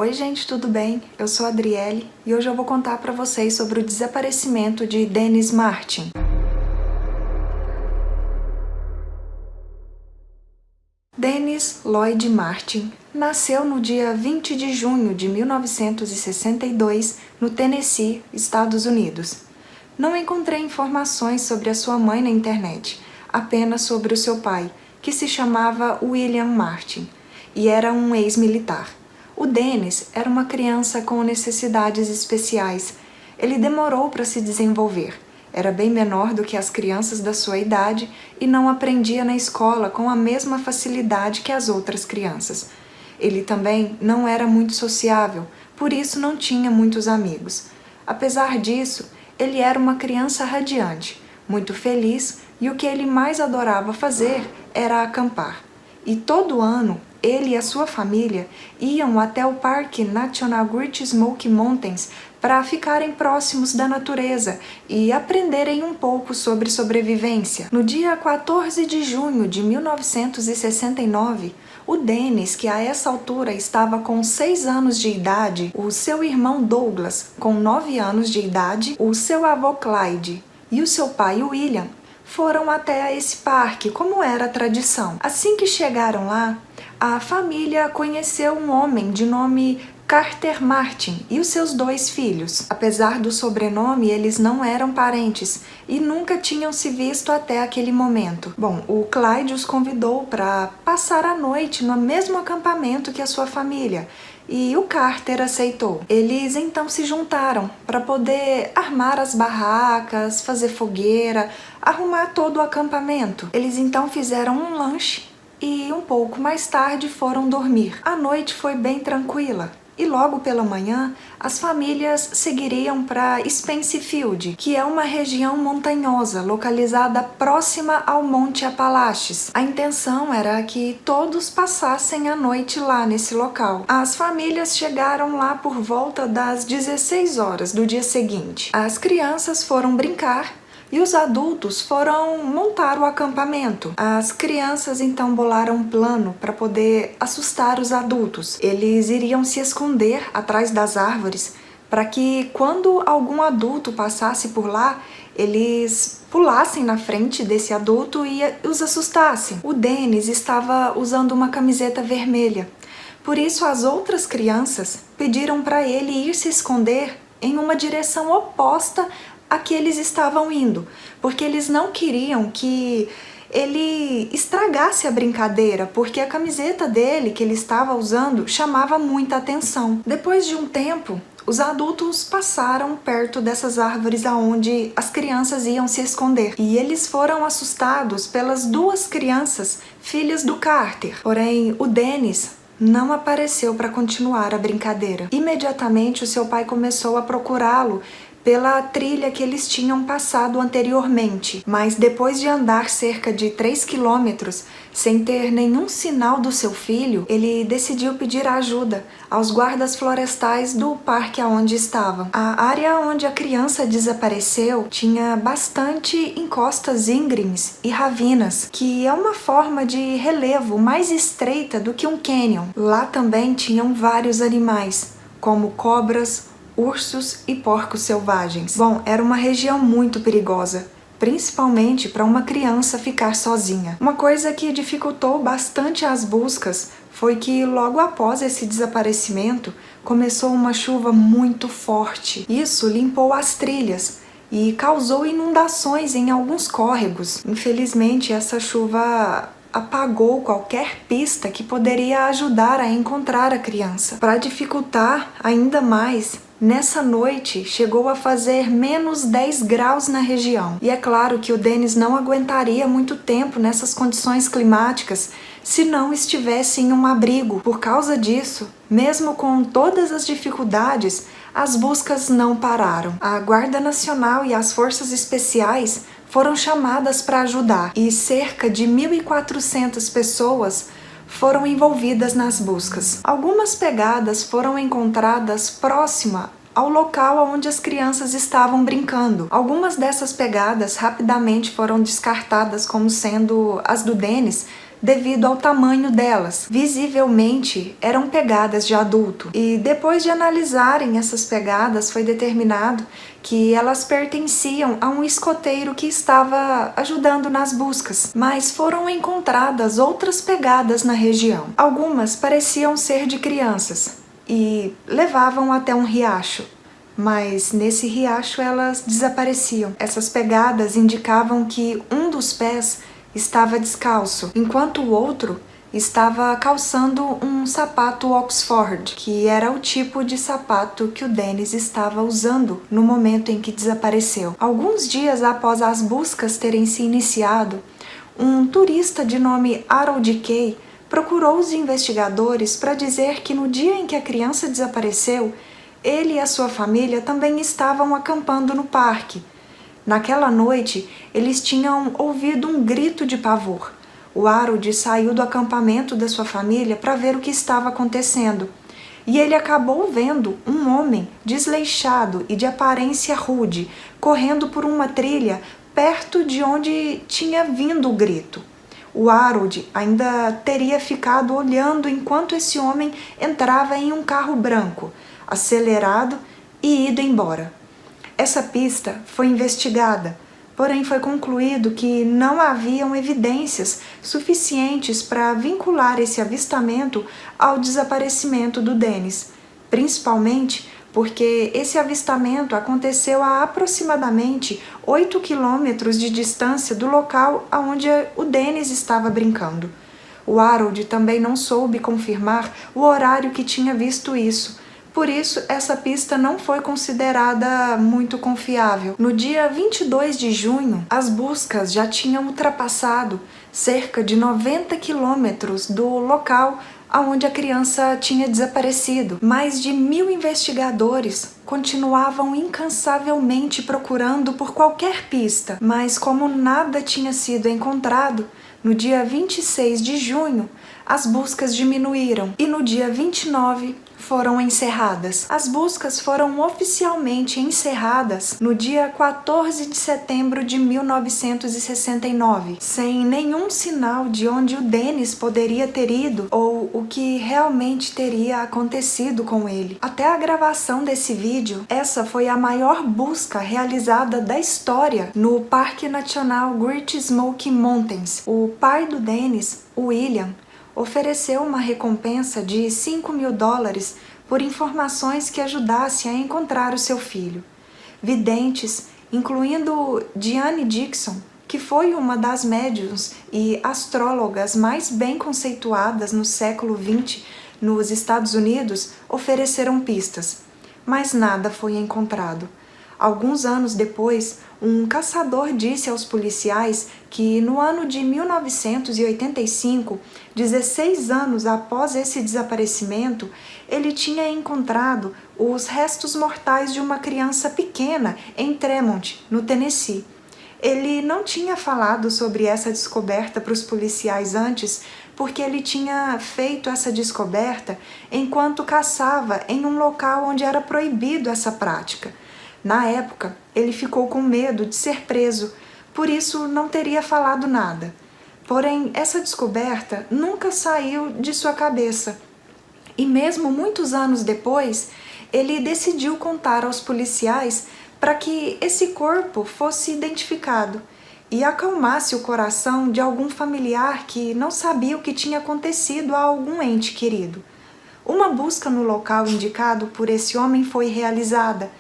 Oi gente, tudo bem? Eu sou a Adriele e hoje eu vou contar para vocês sobre o desaparecimento de Dennis Martin. Dennis Lloyd Martin nasceu no dia 20 de junho de 1962 no Tennessee, Estados Unidos. Não encontrei informações sobre a sua mãe na internet, apenas sobre o seu pai, que se chamava William Martin e era um ex-militar. O Dennis era uma criança com necessidades especiais. Ele demorou para se desenvolver. Era bem menor do que as crianças da sua idade e não aprendia na escola com a mesma facilidade que as outras crianças. Ele também não era muito sociável, por isso não tinha muitos amigos. Apesar disso, ele era uma criança radiante, muito feliz, e o que ele mais adorava fazer era acampar. E todo ano, ele e a sua família iam até o Parque National Great Smoky Mountains para ficarem próximos da natureza e aprenderem um pouco sobre sobrevivência. No dia 14 de junho de 1969, o Dennis, que a essa altura estava com 6 anos de idade, o seu irmão Douglas, com 9 anos de idade, o seu avô Clyde e o seu pai William foram até esse parque, como era a tradição. Assim que chegaram lá, a família conheceu um homem de nome Carter Martin e os seus 2 filhos. Apesar do sobrenome, eles não eram parentes e nunca tinham se visto até aquele momento. Bom, o Clyde os convidou para passar a noite no mesmo acampamento que a sua família e o Carter aceitou. Eles então se juntaram para poder armar as barracas, fazer fogueira, arrumar todo o acampamento. Eles então fizeram um lanche e um pouco mais tarde foram dormir. A noite foi bem tranquila. E logo pela manhã, as famílias seguiriam para Spencefield, que é uma região montanhosa localizada próxima ao Monte Apalaches. A intenção era que todos passassem a noite lá nesse local. As famílias chegaram lá por volta das 16 horas do dia seguinte. As crianças foram brincar e os adultos foram montar o acampamento. As crianças então bolaram um plano para poder assustar os adultos. Eles iriam se esconder atrás das árvores para que quando algum adulto passasse por lá, eles pulassem na frente desse adulto e os assustassem. O Dennis estava usando uma camiseta vermelha. Por isso as outras crianças pediram para ele ir se esconder em uma direção oposta a que eles estavam indo, porque eles não queriam que ele estragasse a brincadeira, porque a camiseta dele que ele estava usando chamava muita atenção. Depois de um tempo, os adultos passaram perto dessas árvores aonde as crianças iam se esconder e eles foram assustados pelas 2 crianças, filhas do Carter. Porém, o Dennis não apareceu para continuar a brincadeira. Imediatamente, o seu pai começou a procurá-lo pela trilha que eles tinham passado anteriormente, mas depois de andar cerca de 3 quilômetros sem ter nenhum sinal do seu filho, ele decidiu pedir ajuda aos guardas florestais do parque aonde estavam. A área onde a criança desapareceu tinha bastante encostas íngremes e ravinas, que é uma forma de relevo mais estreita do que um cânion. Lá também tinham vários animais, como cobras, ursos e porcos selvagens. Bom, era uma região muito perigosa, principalmente para uma criança ficar sozinha. Uma coisa que dificultou bastante as buscas foi que logo após esse desaparecimento começou uma chuva muito forte. Isso limpou as trilhas e causou inundações em alguns córregos. Infelizmente, essa chuva apagou qualquer pista que poderia ajudar a encontrar a criança. Para dificultar ainda mais, nessa noite chegou a fazer menos 10 graus na região. E é claro que o Dennis não aguentaria muito tempo nessas condições climáticas se não estivesse em um abrigo. Por causa disso, mesmo com todas as dificuldades, as buscas não pararam. A Guarda Nacional e as Forças Especiais foram chamadas para ajudar e cerca de 1.400 pessoas foram envolvidas nas buscas. Algumas pegadas foram encontradas próxima ao local onde as crianças estavam brincando. Algumas dessas pegadas rapidamente foram descartadas como sendo as do Dennis, devido ao tamanho delas. Visivelmente eram pegadas de adulto. E depois de analisarem essas pegadas, foi determinado que elas pertenciam a um escoteiro que estava ajudando nas buscas. Mas foram encontradas outras pegadas na região. Algumas pareciam ser de crianças e levavam até um riacho. Mas nesse riacho elas desapareciam. Essas pegadas indicavam que um dos pés estava descalço, enquanto o outro estava calçando um sapato Oxford, que era o tipo de sapato que o Dennis estava usando no momento em que desapareceu. Alguns dias após as buscas terem se iniciado, um turista de nome Harold Kay procurou os investigadores para dizer que no dia em que a criança desapareceu, ele e a sua família também estavam acampando no parque. Naquela noite, eles tinham ouvido um grito de pavor. O Harold saiu do acampamento da sua família para ver o que estava acontecendo. E ele acabou vendo um homem desleixado e de aparência rude, correndo por uma trilha perto de onde tinha vindo o grito. O Harold ainda teria ficado olhando enquanto esse homem entrava em um carro branco, acelerado e ido embora. Essa pista foi investigada, porém foi concluído que não haviam evidências suficientes para vincular esse avistamento ao desaparecimento do Dennis, principalmente porque esse avistamento aconteceu a aproximadamente 8 quilômetros de distância do local onde o Dennis estava brincando. O Harold também não soube confirmar o horário que tinha visto isso. Por isso, essa pista não foi considerada muito confiável. No dia 22 de junho, as buscas já tinham ultrapassado cerca de 90 quilômetros do local onde a criança tinha desaparecido. Mais de 1.000 investigadores continuavam incansavelmente procurando por qualquer pista, mas como nada tinha sido encontrado, no dia 26 de junho, as buscas diminuíram e no dia 29 foram encerradas. As buscas foram oficialmente encerradas no dia 14 de setembro de 1969, sem nenhum sinal de onde o Dennis poderia ter ido ou o que realmente teria acontecido com ele. Até a gravação desse vídeo, essa foi a maior busca realizada da história no Parque Nacional Great Smoky Mountains. O pai do Dennis, William, ofereceu uma recompensa de $5.000 por informações que ajudassem a encontrar o seu filho. Videntes, incluindo Diane Dixon, que foi uma das médiums e astrólogas mais bem conceituadas no século XX nos Estados Unidos, ofereceram pistas, mas nada foi encontrado. Alguns anos depois, um caçador disse aos policiais que no ano de 1985, 16 anos após esse desaparecimento, ele tinha encontrado os restos mortais de uma criança pequena em Tremont, no Tennessee. Ele não tinha falado sobre essa descoberta para os policiais antes, porque ele tinha feito essa descoberta enquanto caçava em um local onde era proibido essa prática. Na época, ele ficou com medo de ser preso, por isso não teria falado nada. Porém, essa descoberta nunca saiu de sua cabeça. E mesmo muitos anos depois, ele decidiu contar aos policiais para que esse corpo fosse identificado e acalmasse o coração de algum familiar que não sabia o que tinha acontecido a algum ente querido. Uma busca no local indicado por esse homem foi realizada,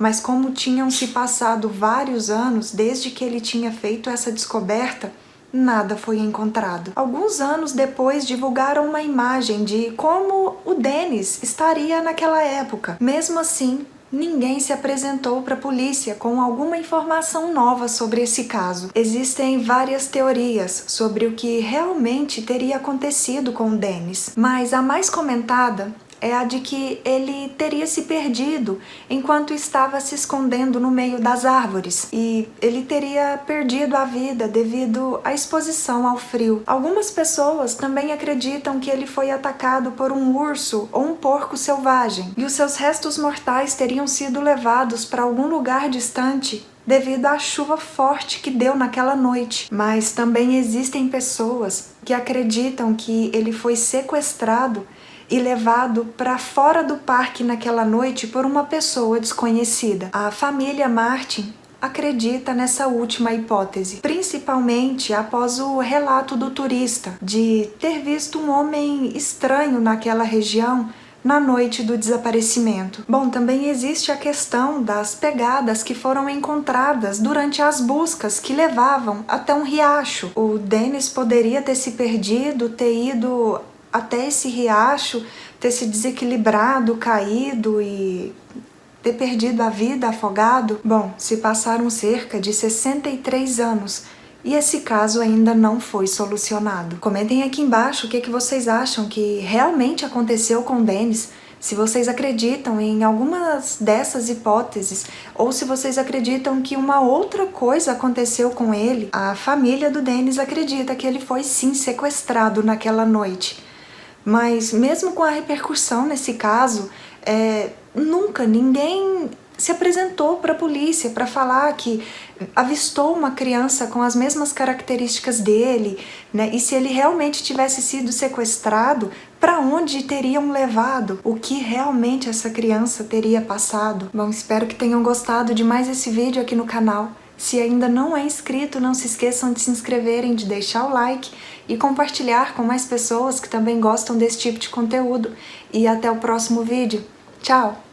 mas como tinham se passado vários anos desde que ele tinha feito essa descoberta, nada foi encontrado. Alguns anos depois divulgaram uma imagem de como o Dennis estaria naquela época. Mesmo assim, ninguém se apresentou para a polícia com alguma informação nova sobre esse caso. Existem várias teorias sobre o que realmente teria acontecido com o Dennis, mas a mais comentada é a de que ele teria se perdido enquanto estava se escondendo no meio das árvores e ele teria perdido a vida devido à exposição ao frio. Algumas pessoas também acreditam que ele foi atacado por um urso ou um porco selvagem e os seus restos mortais teriam sido levados para algum lugar distante devido à chuva forte que deu naquela noite. Mas também existem pessoas que acreditam que ele foi sequestrado e levado para fora do parque naquela noite por uma pessoa desconhecida. A família Martin acredita nessa última hipótese, principalmente após o relato do turista de ter visto um homem estranho naquela região na noite do desaparecimento. Bom, também existe a questão das pegadas que foram encontradas durante as buscas que levavam até um riacho. O Dennis poderia ter se perdido, ter ido até esse riacho, ter se desequilibrado, caído e ter perdido a vida afogado. Bom, se passaram cerca de 63 anos e esse caso ainda não foi solucionado. Comentem aqui embaixo o que vocês acham que realmente aconteceu com o Dennis, se vocês acreditam em algumas dessas hipóteses, ou se vocês acreditam que uma outra coisa aconteceu com ele. A família do Dennis acredita que ele foi sim sequestrado naquela noite. Mas mesmo com a repercussão nesse caso, nunca ninguém se apresentou para a polícia para falar que avistou uma criança com as mesmas características dele, né? E se ele realmente tivesse sido sequestrado, para onde teriam levado? O que realmente essa criança teria passado? Bom, espero que tenham gostado de mais esse vídeo aqui no canal. Se ainda não é inscrito, não se esqueçam de se inscreverem, de deixar o like e compartilhar com mais pessoas que também gostam desse tipo de conteúdo. E até o próximo vídeo. Tchau!